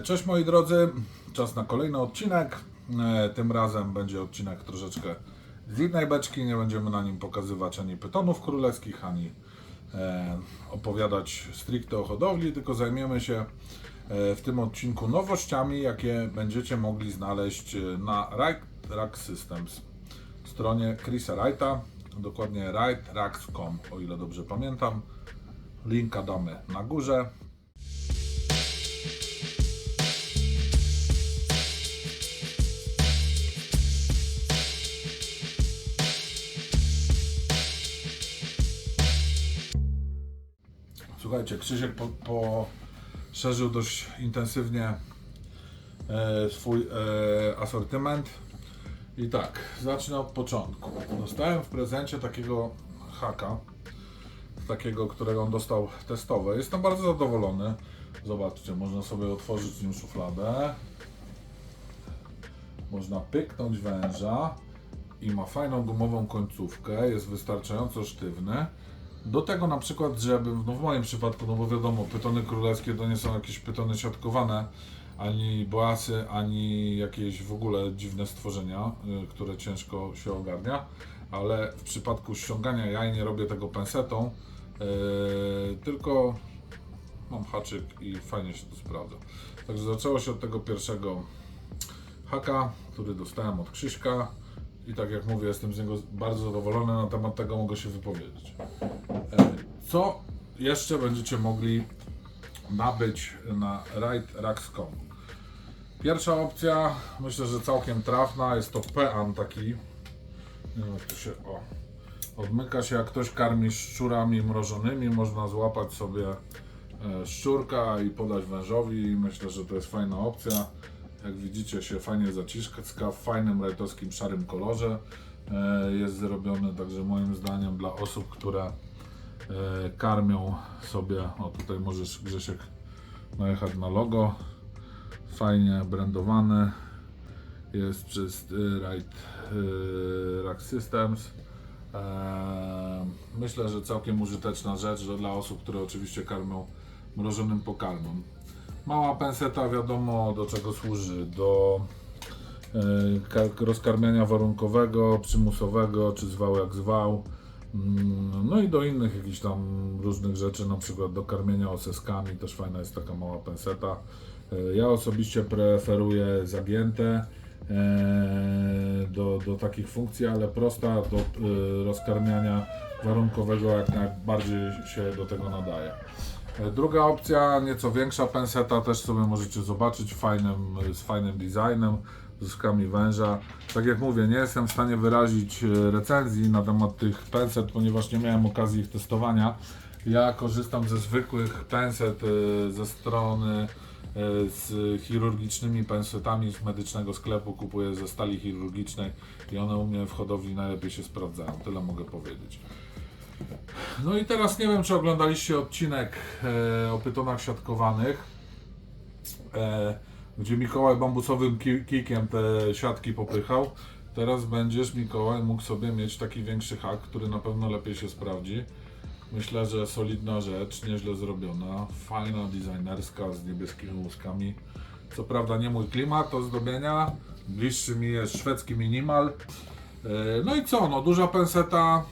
Cześć moi drodzy, czas na kolejny odcinek. Tym razem będzie odcinek troszeczkę z innej beczki. Nie będziemy na nim pokazywać ani pytonów królewskich, ani opowiadać stricte o hodowli, tylko zajmiemy się w tym odcinku nowościami, jakie będziecie mogli znaleźć na Right Rack Systems, stronie Chrisa Wrighta, dokładnie rightracks.com, o ile dobrze pamiętam. Linka damy na górze. Słuchajcie, Krzysiek poszerzył dość intensywnie swój asortyment. I tak, zacznę od początku. Dostałem w prezencie takiego haka, którego on dostał testowe. Jestem bardzo zadowolony. Zobaczcie, można sobie otworzyć nim szufladę. Można pyknąć węża i ma fajną gumową końcówkę, jest wystarczająco sztywny. Do tego na przykład, żeby w moim przypadku, no bo wiadomo, pytony królewskie to nie są jakieś pytony siatkowane, ani boasy, ani jakieś w ogóle dziwne stworzenia, które ciężko się ogarnia, ale w przypadku ściągania jaj nie robię tego pensetą, tylko mam haczyk i fajnie się to sprawdza. Także zaczęło się od tego pierwszego haka, który dostałem od Krzyśka. I tak jak mówię, jestem z niego bardzo zadowolony, na temat tego mogę się wypowiedzieć. Co jeszcze będziecie mogli nabyć na rightracks.com? Pierwsza opcja, myślę, że całkiem trafna, jest to pean taki. Nie wiem, jak to się odmyka się, jak ktoś karmi szczurami mrożonymi, można złapać sobie szczurka i podać wężowi. Myślę, że to jest fajna opcja. Jak widzicie, się fajnie zaciska, w fajnym rajtowskim szarym kolorze jest zrobiony, także moim zdaniem dla osób, które karmią sobie, o tutaj możesz, Grzesiek, najechać na logo, fajnie brandowany, jest przez Right Rack Systems. Myślę, że całkiem użyteczna rzecz dla osób, które oczywiście karmią mrożonym pokarmem. Mała penseta, wiadomo do czego służy, do rozkarmiania warunkowego, przymusowego, czy zwał jak zwał, no i do innych jakichś tam różnych rzeczy, na przykład do karmienia oseskami, też fajna jest taka mała penseta. Ja osobiście preferuję zagięte do takich funkcji, ale prosta do rozkarmiania warunkowego jak najbardziej się do tego nadaje. Druga opcja, nieco większa penseta, też sobie możecie zobaczyć, z fajnym designem, z zyskami węża. Tak jak mówię, nie jestem w stanie wyrazić recenzji na temat tych penset, ponieważ nie miałem okazji ich testowania. Ja korzystam ze zwykłych penset ze strony z chirurgicznymi pensetami z medycznego sklepu, kupuję ze stali chirurgicznej i one u mnie w hodowli najlepiej się sprawdzają, tyle mogę powiedzieć. No i teraz nie wiem, czy oglądaliście odcinek o pytonach siatkowanych, gdzie Mikołaj bambusowym kijkiem te siatki popychał. Teraz będziesz, Mikołaj, mógł sobie mieć taki większy hak, który na pewno lepiej się sprawdzi. Myślę, że solidna rzecz, nieźle zrobiona, fajna, designerska, z niebieskimi łuskami. Co prawda nie mój klimat do zdobienia, bliższy mi jest szwedzki minimal. No i co, no duża penseta.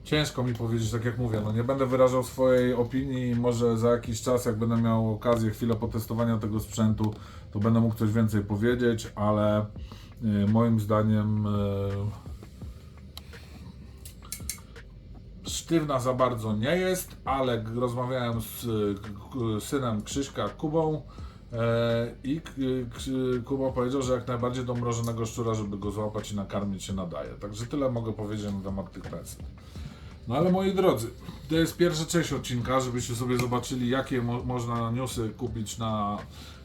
Ciężko mi powiedzieć, tak jak mówię, no nie będę wyrażał swojej opinii, może za jakiś czas, jak będę miał okazję, chwilę potestowania tego sprzętu, to będę mógł coś więcej powiedzieć, ale moim zdaniem sztywna za bardzo nie jest, ale rozmawiałem z synem Krzyśka, Kubą, i Kuba powiedział, że jak najbardziej do mrożonego szczura, żeby go złapać i nakarmić, się nadaje. Także tyle mogę powiedzieć na temat tych pensji. No ale moi drodzy, to jest pierwsza część odcinka, żebyście sobie zobaczyli, jakie można newsy kupić na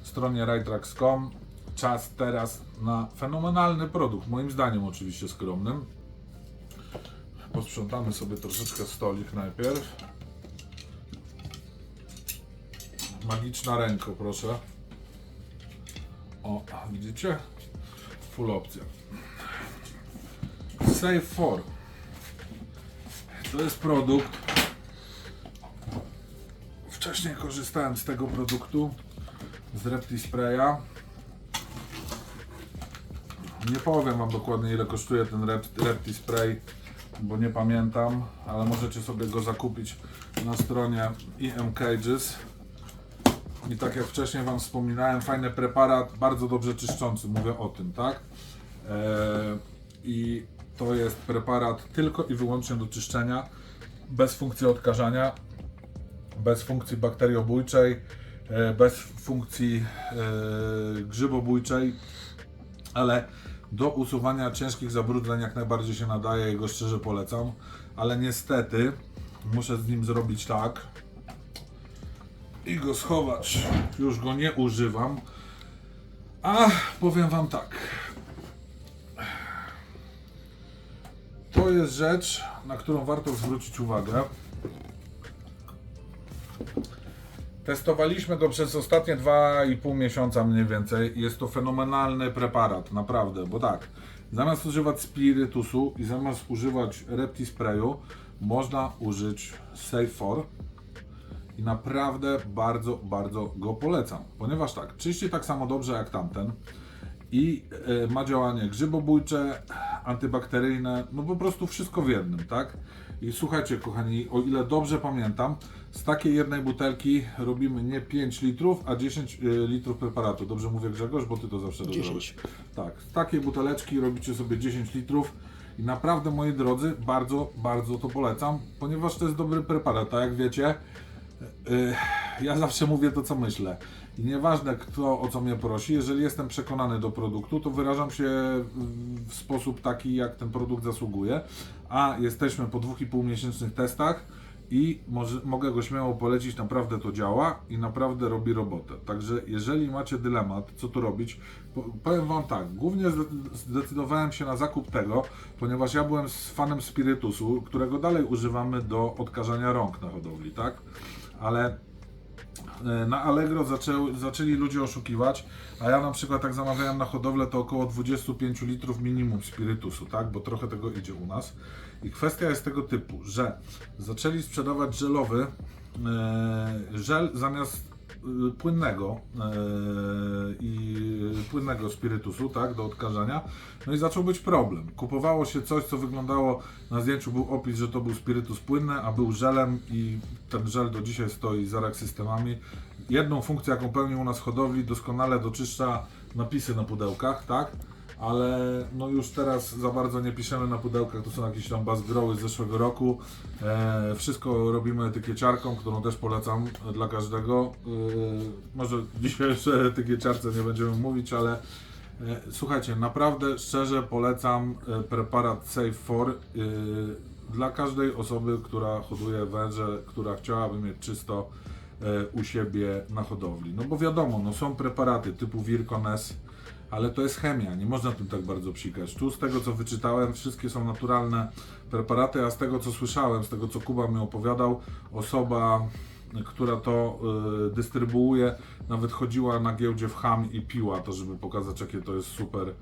stronie rightracks.com. Czas teraz na fenomenalny produkt, moim zdaniem oczywiście skromnym. Posprzątamy sobie troszeczkę stolik najpierw. Magiczna ręka, proszę. O, widzicie? Full opcja. Save 4. To jest produkt. Wcześniej korzystałem z tego produktu. z Repti Spraya. Nie powiem Wam dokładnie, ile kosztuje ten Repti Spray, bo nie pamiętam, ale możecie sobie go zakupić na stronie EM Cages. I tak jak wcześniej Wam wspominałem, fajny preparat, bardzo dobrze czyszczący, mówię o tym, tak? I to jest preparat tylko i wyłącznie do czyszczenia, bez funkcji odkażania, bez funkcji bakteriobójczej, bez funkcji grzybobójczej, ale do usuwania ciężkich zabrudzeń jak najbardziej się nadaje i go szczerze polecam, ale niestety muszę z nim zrobić tak i go schować. Już go nie używam, a powiem Wam tak. To jest rzecz, na którą warto zwrócić uwagę. Testowaliśmy go przez ostatnie 2,5 miesiąca mniej więcej. Jest to fenomenalny preparat, naprawdę, bo tak, zamiast używać spirytusu i zamiast używać Repti Sprayu, można użyć Safe 4 i naprawdę bardzo, bardzo go polecam, ponieważ tak, czyści tak samo dobrze jak tamten i ma działanie grzybobójcze, antybakteryjne, no po prostu wszystko w jednym, tak? I słuchajcie kochani, o ile dobrze pamiętam, z takiej jednej butelki robimy nie 5 litrów, a 10 litrów preparatu. Dobrze mówię, Grzegorz, bo Ty to zawsze robisz. Tak, z takiej buteleczki robicie sobie 10 litrów i naprawdę, moi drodzy, bardzo, bardzo to polecam, ponieważ to jest dobry preparat, tak jak wiecie, ja zawsze mówię to, co myślę. I nieważne kto o co mnie prosi, jeżeli jestem przekonany do produktu, to wyrażam się w sposób taki, jak ten produkt zasługuje, a jesteśmy po 2,5 miesięcznych testach i mogę go śmiało polecić, naprawdę to działa i naprawdę robi robotę. Także jeżeli macie dylemat, co tu robić, powiem Wam tak, głównie zdecydowałem się na zakup tego, ponieważ ja byłem fanem spirytusu, którego dalej używamy do odkażania rąk na hodowli, tak? Ale na Allegro zaczęli ludzie oszukiwać, a ja na przykład jak zamawiałem na hodowlę, to około 25 litrów minimum spirytusu, tak? Bo trochę tego idzie u nas. I kwestia jest tego typu, że zaczęli sprzedawać żelowy żel zamiast płynnego płynnego spirytusu, tak, do odkażania. No i zaczął być problem. Kupowało się coś, co wyglądało, na zdjęciu był opis, że to był spirytus płynny, a był żelem i ten żel do dzisiaj stoi za Rack Systemami. Jedną funkcję, jaką pełni u nas w hodowli, doskonale doczyszcza napisy na pudełkach, tak? Ale no już teraz za bardzo nie piszemy na pudełkach, to są jakieś tam bazgroły z zeszłego roku. Wszystko robimy etykieciarką, którą też polecam dla każdego. Może dzisiaj jeszcze o etykieciarce nie będziemy mówić, ale słuchajcie, naprawdę szczerze polecam preparat Safe 4 dla każdej osoby, która hoduje węże, która chciałaby mieć czysto u siebie na hodowli. No bo wiadomo, no są preparaty typu Vircones, ale to jest chemia, nie można tym tak bardzo psikać. Tu z tego co wyczytałem, wszystkie są naturalne preparaty, a z tego co słyszałem, z tego co Kuba mi opowiadał, osoba, która to dystrybuuje, nawet chodziła na giełdzie w Ham i piła to, żeby pokazać, jakie to jest super,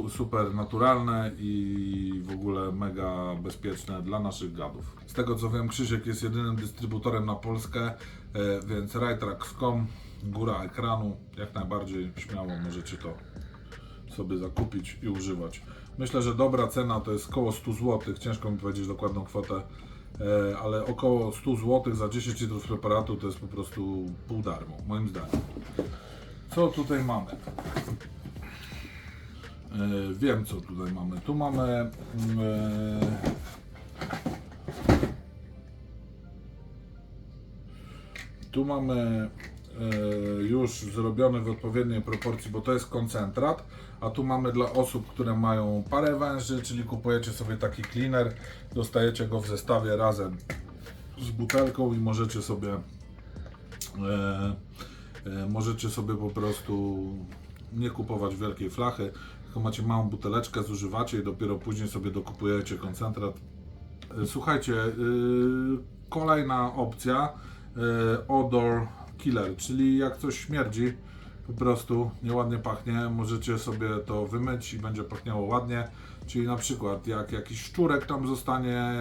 super naturalne i w ogóle mega bezpieczne dla naszych gadów. Z tego co wiem, Krzysiek jest jedynym dystrybutorem na Polskę, więc Rajtrax.com, góra ekranu, jak najbardziej śmiało możecie to sobie zakupić i używać. Myślę, że dobra cena to jest około 100 zł, ciężko mi powiedzieć dokładną kwotę, ale około 100 zł za 10 litrów preparatu to jest po prostu pół darmo, moim zdaniem. Co tutaj mamy? Wiem co tutaj mamy. Tu mamy już zrobiony w odpowiedniej proporcji, bo to jest koncentrat, a tu mamy dla osób, które mają parę węży, czyli kupujecie sobie taki cleaner, dostajecie go w zestawie razem z butelką i możecie sobie po prostu nie kupować wielkiej flachy, tylko macie małą buteleczkę, zużywacie i dopiero później sobie dokupujecie koncentrat. Słuchajcie, kolejna opcja, odor killer, czyli jak coś śmierdzi, po prostu nieładnie pachnie, możecie sobie to wymyć i będzie pachniało ładnie, czyli na przykład jak jakiś szczurek tam zostanie,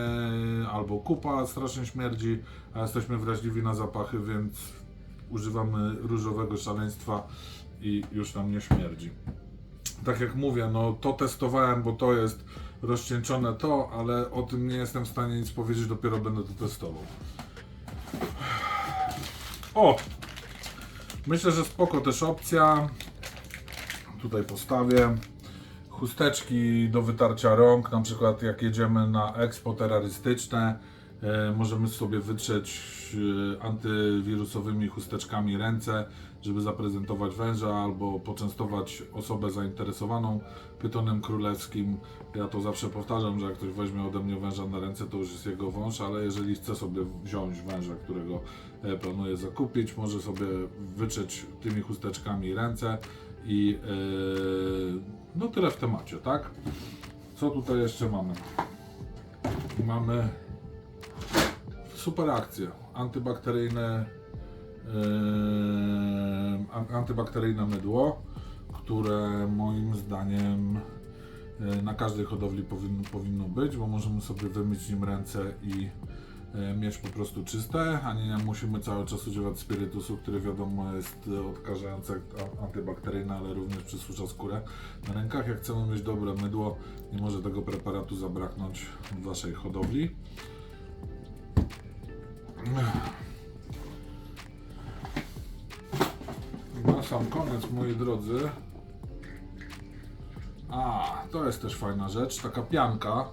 albo kupa strasznie śmierdzi, a jesteśmy wrażliwi na zapachy, więc używamy różowego szaleństwa i już nam nie śmierdzi. Tak jak mówię, no to testowałem, bo to jest rozcieńczone to, ale o tym nie jestem w stanie nic powiedzieć, dopiero będę to testował. O! Myślę, że spoko też opcja. Tutaj postawię. Chusteczki do wytarcia rąk, na przykład jak jedziemy na expo terrorystyczne, możemy sobie wytrzeć antywirusowymi chusteczkami ręce, żeby zaprezentować węża albo poczęstować osobę zainteresowaną pytonem królewskim. Ja to zawsze powtarzam, że jak ktoś weźmie ode mnie węża na ręce, to już jest jego wąż, ale jeżeli chce sobie wziąć węża, którego planuje zakupić, może sobie wytrzeć tymi chusteczkami ręce i no tyle w temacie, tak? Co tutaj jeszcze mamy? Mamy super akcje antybakteryjne mydło, które moim zdaniem na każdej hodowli powinno być, bo możemy sobie wymyć nim ręce i mieć po prostu czyste, a nie musimy cały czas używać spirytusu, który wiadomo jest odkażający, antybakteryjny, ale również przysłuża skórę na rękach. Jak chcemy mieć dobre mydło, nie może tego preparatu zabraknąć w waszej hodowli. Na sam koniec, moi drodzy, to jest też fajna rzecz, taka pianka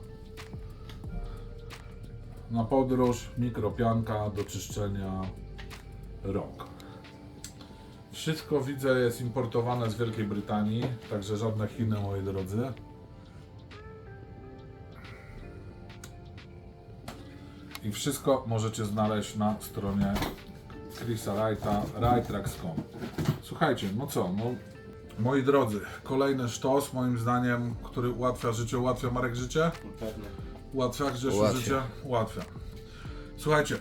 na podróż, mikropianka do czyszczenia rąk. Wszystko widzę jest importowane z Wielkiej Brytanii, także żadne Chiny, moi drodzy. I wszystko możecie znaleźć na stronie Chrisa Wrighta, wrightrax.com. Słuchajcie, no co, no moi drodzy, kolejny sztos moim zdaniem, który ułatwia życie. Ułatwia Marek życie? Pewnie. Ułatwia Grzesiu życie? Ułatwia. Słuchajcie,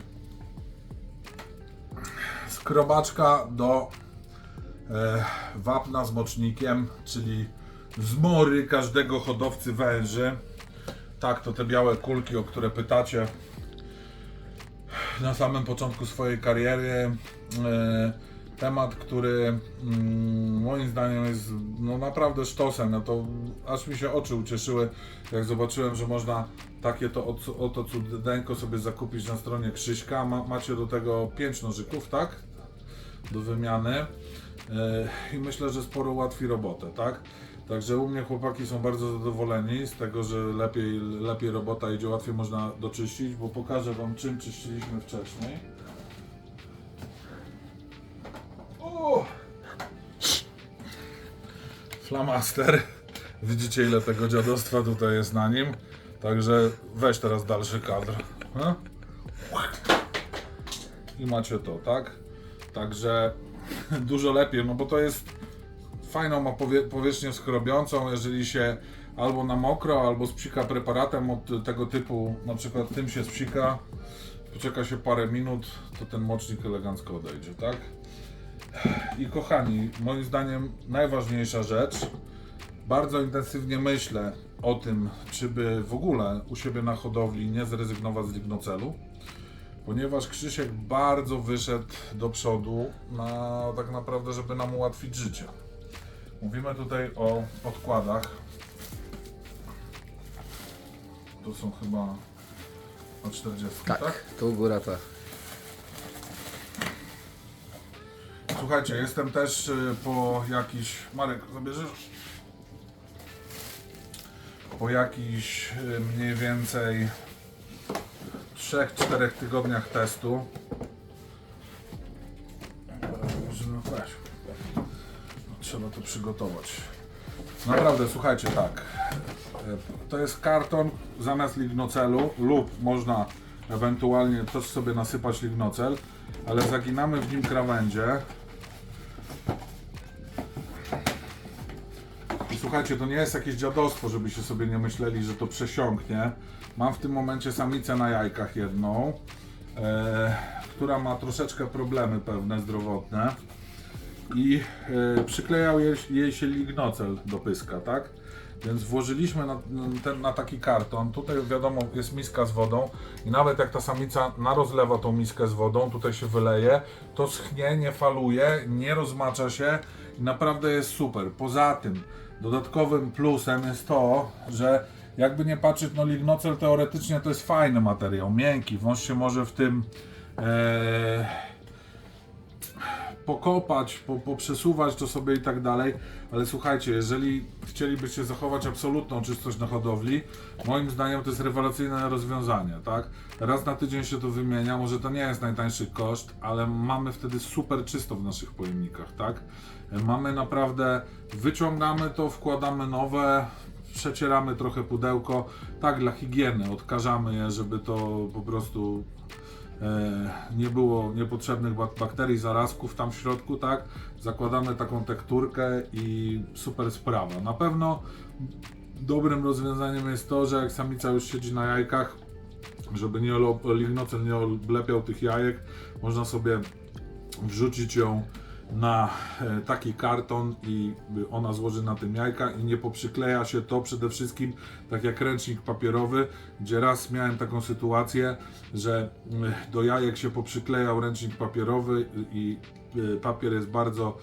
skrobaczka do wapna z mocznikiem, czyli zmory każdego hodowcy węży. Tak, to te białe kulki, o które pytacie na samym początku swojej kariery. Temat, który moim zdaniem jest no naprawdę sztosem. No to aż mi się oczy ucieszyły, jak zobaczyłem, że można takie to oto cudeńko sobie zakupić na stronie Krzyśka. Macie do tego 5 nożyków, tak? Do wymiany. I myślę, że sporo ułatwi robotę, tak? Także u mnie chłopaki są bardzo zadowoleni z tego, że lepiej robota idzie, łatwiej można doczyścić, bo pokażę wam, czym czyściliśmy wcześniej. Flamaster. Widzicie, ile tego dziadostwa tutaj jest na nim. Także weź teraz dalszy kadr. I macie to, tak? Także dużo lepiej, no bo to jest fajną ma powierzchnię skrobiącą. Jeżeli się albo na mokro, albo spsika preparatem od tego typu, na przykład tym się spsika, poczeka się parę minut, to ten mocznik elegancko odejdzie, tak? I kochani, moim zdaniem najważniejsza rzecz, bardzo intensywnie myślę o tym, czy by w ogóle u siebie na hodowli nie zrezygnować z lignocelu, ponieważ Krzysiek bardzo wyszedł do przodu tak naprawdę, żeby nam ułatwić życie. Mówimy tutaj o odkładach. To są chyba na 40, tak? Tu góra ta. Słuchajcie, jestem też po jakiś... Marek, zabierzesz? Po jakichś mniej więcej 3-4 tygodniach testu. No weź. Trzeba to przygotować. Naprawdę, słuchajcie, tak. To jest karton zamiast lignocelu, lub można ewentualnie też sobie nasypać lignocel, ale zaginamy w nim krawędzie. I słuchajcie, to nie jest jakieś dziadostwo, żebyście sobie nie myśleli, że to przesiąknie. Mam w tym momencie samicę na jajkach jedną, która ma troszeczkę problemy pewne zdrowotne. I przyklejał jej się lignocel do pyska, tak? Więc włożyliśmy na taki karton, tutaj wiadomo jest miska z wodą i nawet jak ta samica narozlewa tą miskę z wodą, tutaj się wyleje, to schnie, nie faluje, nie rozmacza się i naprawdę jest super. Poza tym dodatkowym plusem jest to, że jakby nie patrzeć, no lignocel teoretycznie to jest fajny materiał, miękki, wąż się może w tym pokopać, poprzesuwać to sobie i tak dalej, ale słuchajcie, jeżeli chcielibyście zachować absolutną czystość na hodowli, moim zdaniem to jest rewelacyjne rozwiązanie, tak? Raz na tydzień się to wymienia, może to nie jest najtańszy koszt, ale mamy wtedy super czysto w naszych pojemnikach, tak? Mamy naprawdę, wyciągamy to, wkładamy nowe, przecieramy trochę pudełko, tak dla higieny, odkażamy je, żeby to po prostu nie było niepotrzebnych bakterii, zarazków tam w środku, tak? Zakładamy taką tekturkę i super sprawa. Na pewno dobrym rozwiązaniem jest to, że jak samica już siedzi na jajkach, żeby lignocel nie oblepiał tych jajek, można sobie wrzucić ją na taki karton i ona złoży na tym jajka i nie poprzykleja się to przede wszystkim tak jak ręcznik papierowy, gdzie raz miałem taką sytuację, że do jajek się poprzyklejał ręcznik papierowy i papier jest bardzo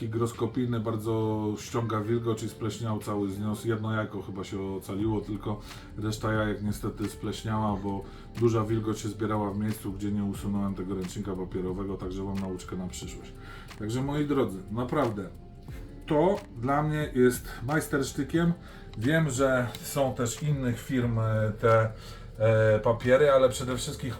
hygroskopijny, bardzo ściąga wilgoć i spleśniał cały, zniósł jedno jajko, chyba się ocaliło, tylko reszta jajek niestety spleśniała, bo duża wilgoć się zbierała w miejscu, gdzie nie usunąłem tego ręcznika papierowego, także mam nauczkę na przyszłość. Także moi drodzy, naprawdę to dla mnie jest majstersztykiem. Wiem, że są też innych firm te papiery, ale przede wszystkim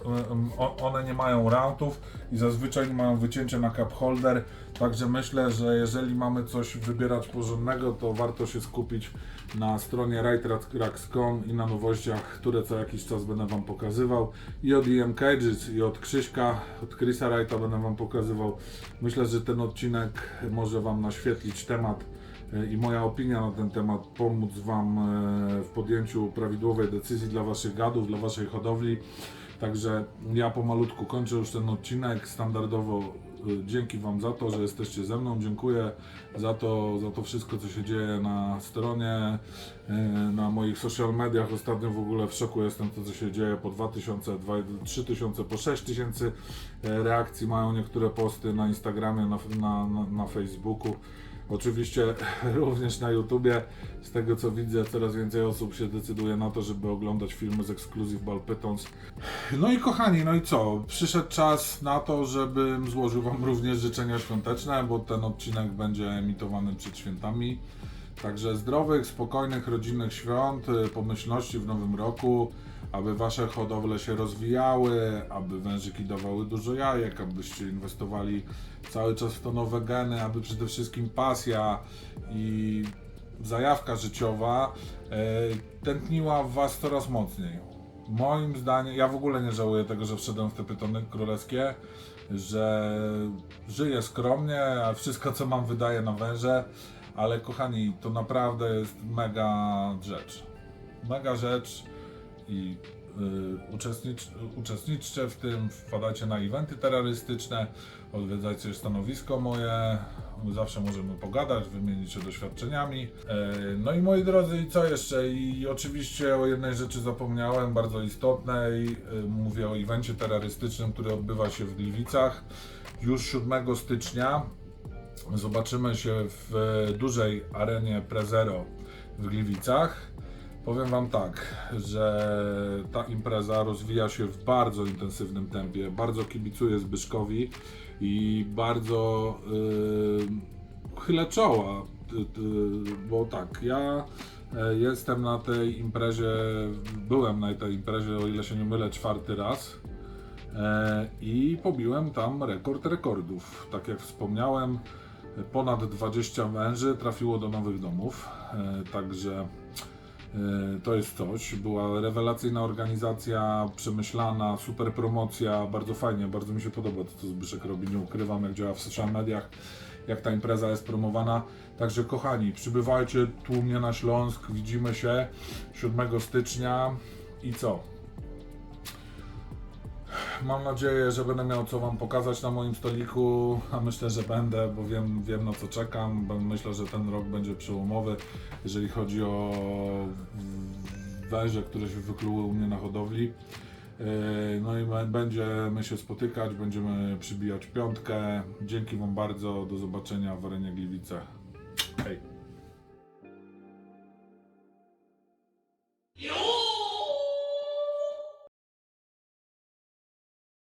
one nie mają rantów i zazwyczaj nie mają wycięcia na cup holder, także myślę, że jeżeli mamy coś wybierać porządnego, to warto się skupić na stronie rightracks.com i na nowościach, które co jakiś czas będę Wam pokazywał i od EM Cages i od Krzyśka, od Chrisa Wrighta będę Wam pokazywał. Myślę, że ten odcinek może Wam naświetlić temat i moja opinia na ten temat, pomóc Wam w podjęciu prawidłowej decyzji dla Waszych gadów, dla Waszej hodowli. Także ja pomalutku kończę już ten odcinek. Standardowo dzięki Wam za to, że jesteście ze mną. Dziękuję za to wszystko, co się dzieje na stronie, na moich social mediach. Ostatnio w ogóle w szoku jestem to, co się dzieje. Po 2000, 3000, po 6000 reakcji mają niektóre posty na Instagramie, na Facebooku. Oczywiście również na YouTubie, z tego co widzę, coraz więcej osób się decyduje na to, żeby oglądać filmy z Exclusive Ball Pythons. No i kochani, no i co? Przyszedł czas na to, żebym złożył Wam również życzenia świąteczne, bo ten odcinek będzie emitowany przed świętami. Także zdrowych, spokojnych, rodzinnych świąt, pomyślności w nowym roku, aby Wasze hodowle się rozwijały, aby wężyki dawały dużo jajek, abyście inwestowali cały czas w to nowe geny, aby przede wszystkim pasja i zajawka życiowa tętniła w Was coraz mocniej. Moim zdaniem, ja w ogóle nie żałuję tego, że wszedłem w te pytony królewskie, że żyję skromnie, a wszystko co mam wydaję na węże, ale kochani, to naprawdę jest mega rzecz i uczestniczcie w tym, wpadajcie na eventy terrorystyczne, odwiedzajcie stanowisko moje, zawsze możemy pogadać, wymienić się doświadczeniami. No i moi drodzy, i co jeszcze? I oczywiście o jednej rzeczy zapomniałem, bardzo istotnej, mówię o evencie terrorystycznym, który odbywa się w Gliwicach już 7 stycznia. Zobaczymy się w dużej arenie Prezero w Gliwicach. Powiem Wam tak, że ta impreza rozwija się w bardzo intensywnym tempie, bardzo kibicuję Zbyszkowi i bardzo chylę czoła, bo tak, ja jestem na tej imprezie, byłem na tej imprezie, o ile się nie mylę, 4. raz i pobiłem tam rekord rekordów. Tak jak wspomniałem, ponad 20 węży trafiło do nowych domów, także to jest coś. Była rewelacyjna organizacja, przemyślana, super promocja, bardzo fajnie, bardzo mi się podoba to, co Zbyszek robi, nie ukrywam, jak działa w social mediach, jak ta impreza jest promowana. Także kochani, przybywajcie tłumnie na Śląsk, widzimy się 7 stycznia i co? mam nadzieję, że będę miał co Wam pokazać na moim stoliku, a myślę, że będę, bo wiem na co czekam. Myślę, że ten rok będzie przełomowy, jeżeli chodzi o węże, które się wykluły u mnie na hodowli. No i będziemy się spotykać, będziemy przybijać piątkę. Dzięki Wam bardzo, do zobaczenia w Arenie Gliwice. Hej!